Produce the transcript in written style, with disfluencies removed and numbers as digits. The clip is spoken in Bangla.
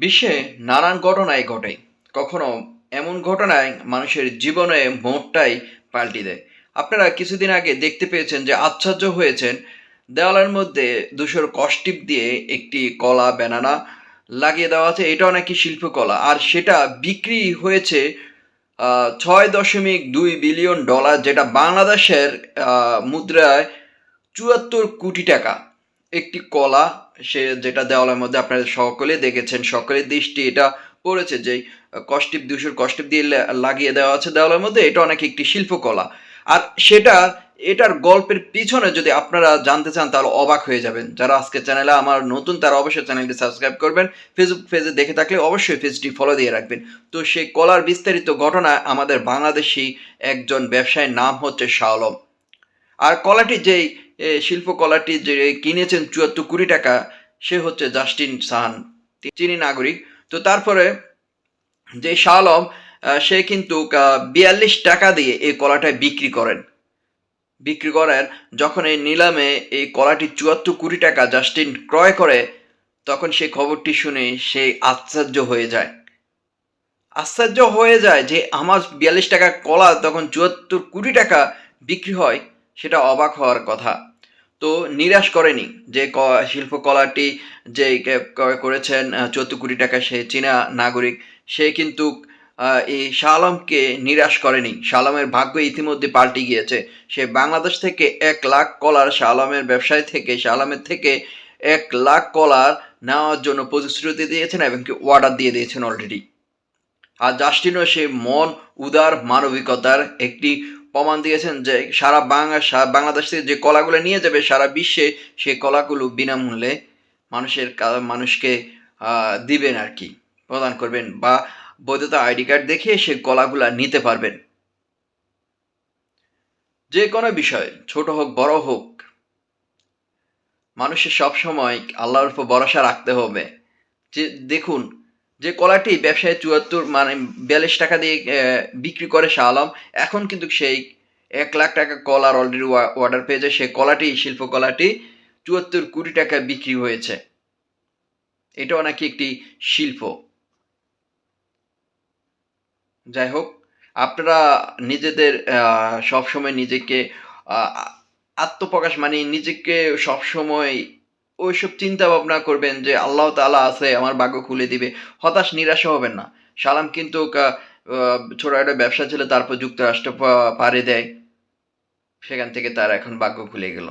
বিশ্বে নানান ঘটনাই ঘটে। কখনো এমন ঘটনায় মানুষের জীবনে মোড়টাই পাল্টে দেয়। আপনারা কিছুদিন আগে দেখতে পেয়েছেন যে আশ্চর্য হয়েছেন, দেওয়ালের মধ্যে ধূসর কষ্টিপ দিয়ে একটি কলা ব্যানানা লাগিয়ে দেওয়া আছে। এটাও নাকি শিল্পকলা, আর সেটা বিক্রি হয়েছে ৬.২ বিলিয়ন ডলার, যেটা বাংলাদেশের মুদ্রায় ৭৪ কোটি টাকা। একটি কলা, সে যেটা দেওয়ালের মধ্যে আপনারা সকলে দেখেছেন, সকলের দৃষ্টি এটা পড়েছে যে কষ্টিপ, ধূসর কষ্টিপ দিয়ে লাগিয়ে দেওয়া আছে দেওয়ালের মধ্যে। এটা অনেক একটি শিল্পকলা। আর সেটা, এটার গল্পের পিছনে যদি আপনারা জানতে চান তাহলে অবাক হয়ে যাবেন। যারা আজকে চ্যানেলে আমার নতুন তারা অবশ্যই চ্যানেলটি সাবস্ক্রাইব করবেন। ফেসবুক পেজে দেখে থাকলে অবশ্যই পেজটি ফলো দিয়ে রাখবেন। তো সেই কলার বিস্তারিত ঘটনা, আমাদের বাংলাদেশি একজন ব্যবসায়ীর নাম হচ্ছে শাহ আলম। আর কলাটি যেই শিল্পকলাটি যে কিনেছেন ৭৪ কোটি টাকা, সে হচ্ছে জাস্টিন সাহান, চীনী নাগরিক। তো তারপরে যে শাহ আলম, সে কিন্তু ৪২ টাকা দিয়ে এই কলাটা বিক্রি করেন। যখন এই নিলামে এই কলাটি ৭৪ কোটি টাকা জাস্টিন ক্রয় করে, তখন সেই খবরটি শুনে সে আশ্চর্য হয়ে যায় যে আমার ৪২ টাকা কলা তখন ৭৪ কোটি টাকা বিক্রি হয়। সেটা অবাক হওয়ার কথা। তো নিরাশ করেনি যে শিল্পকলাটি যে ক্রয় করেছেন ৭৪ কোটি টাকা, সে চীনা নাগরিক। সে কিন্তু এই শাহ আলমকে নিরাশ করেনি। শাহ আলমের ভাগ্য ইতিমধ্যে পাল্টে গিয়েছে। সে বাংলাদেশ থেকে ১,০০,০০০ কলার, শাহ আলমের ব্যবসায় থেকে, শাহ আলমের থেকে ১,০০,০০০ কলার নেওয়ার জন্য প্রতিশ্রুতি দিয়েছেন এবং কি অর্ডার দিয়ে দিয়েছেন অলরেডি। আর জাস্টিনও সে মন উদার মানবিকতার একটি প্রমাণ দিয়েছেন যে বাংলাদেশ থেকে যে কলাগুলো নিয়ে যাবে সারা বিশ্বে, সেই কলাগুলো বিনামূল্যে মানুষকে দিবেন আর কি, প্রদান করবেন, বা বৈধতা আইডি কার্ড দেখিয়ে সেই কলাগুলা নিতে পারবেন। যে কোনো বিষয়, ছোট হোক বড় হোক, মানুষের সবসময় আল্লাহর উপর ভরসা রাখতে হবে। যে দেখুন, যে কলাটি ব্যবসায়ী ৪২ টাকা দিয়ে বিক্রি করে শাহ আলম, এখন কিন্তু সেই ১,০০,০০০ টাকা কলার অলরেডি অর্ডার পেয়েছে। সেই কলাটি, শিল্পকলাটি ৭৪ কোটি টাকা বিক্রি হয়েছে। এটাও নাকি একটি শিল্প। যাই হোক, আপনারা নিজেদের সবসময় নিজেকে আত্মপ্রকাশ, মানে নিজেকে সবসময় ওইসব চিন্তা ভাবনা করবেন যে আল্লাহ তাআলা আছে, আমার ভাগ্য খুলে দিবে। হতাশ নিরাশও হবেন না। সালাম কিন্তু ছোট একটা ব্যবসা ছিল, তারপর যুক্তরাষ্ট্র পাড়ি দেয়। সেখান থেকে তার এখন ভাগ্য খুলে গেল।